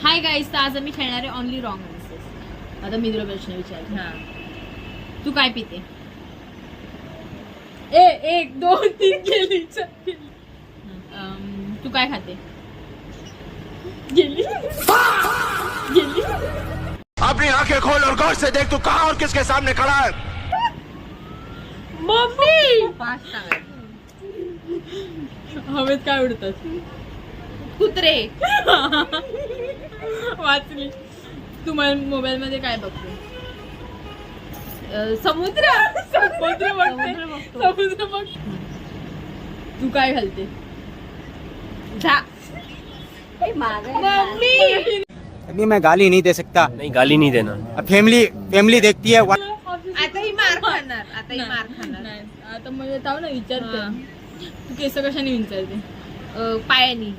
Hi guys, आज आम्ही खेळणार आहे ओनली रॉंग आन्सर्स. आता मी तुला प्रश्न विचारते. हा, तू काय पिते? 1 2 3 गेली. तू काय खाते? गेली. अपनी आंखें खोल और गौर से देख तू कहां और किसके सामने खड़ा है. मम्मी. हवेत काय उडतात? कुत्रे. वाचली. तू मोबाईल मध्ये काय बघते? समुद्र. समुद्र बघ. तू काय घालते? मम्मी. अभी मैं गाली नहीं दे सकता. नहीं, गाली नहीं देना. अब फैमिली देखती है. आता ही मार खाणार. नाही, आता म्हणजे थांब ना, विचारते. तू केस कशाने विचारते? पायानी.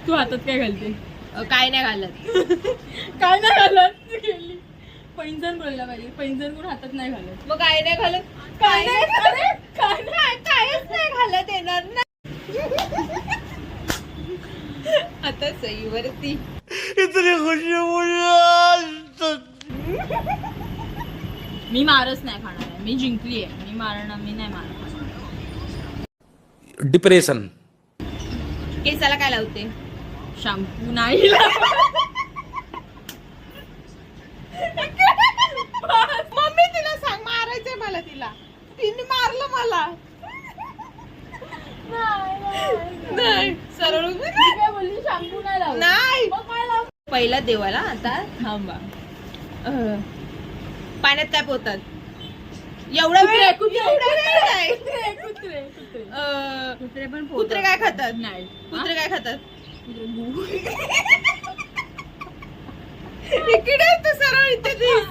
तू हातात काय घालते? काय नाही घालत. काय नाही घालत. तू गेली. पैंजण बोलला पाहिजे. पैंजण कोण हातात नाही घालत. मग काय नाही घालत. कायच नाही घालत येणार ना. आता सईवरती इतनी खुशी मुझे. मी मारच नाही खाणार आहे. मी जिंकली आहे. मी नाही मारणार. डिप्रेशन. केसाला काय लावते? शॅम्पू नाही. मम्मी तिला सांग, मारायचंय मला. तिने मारलं मला. नाही सरळ उभी राहा. काय बोलली? शॅम्पू नाही लावत. नाही. मग काय लाव? पहिला देवाला. आता थांबा. पाण्यात काय पोतात? एवढा वेळ नाही. कुत्रे पण कुत्रे काय खातात? नाही. कुत्रे काय खातात? इकडे तू सरळ इथे दिस.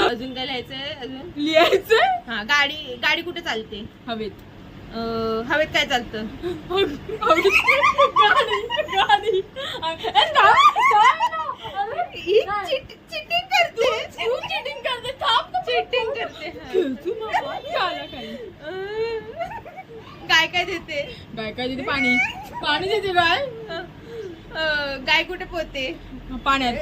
अजून काय लिहायचंय? अजून लिहायचं. हा, गाडी कुठे चालते? हवेत. हवेत काय चालतं? गाडी. चिटिंग करते. चिटिंग करते. थांब. चिटिंग करते. काय देते? गाय काय देते? पाणी देते. गाय गाय कुठे पोते? पाण्यात.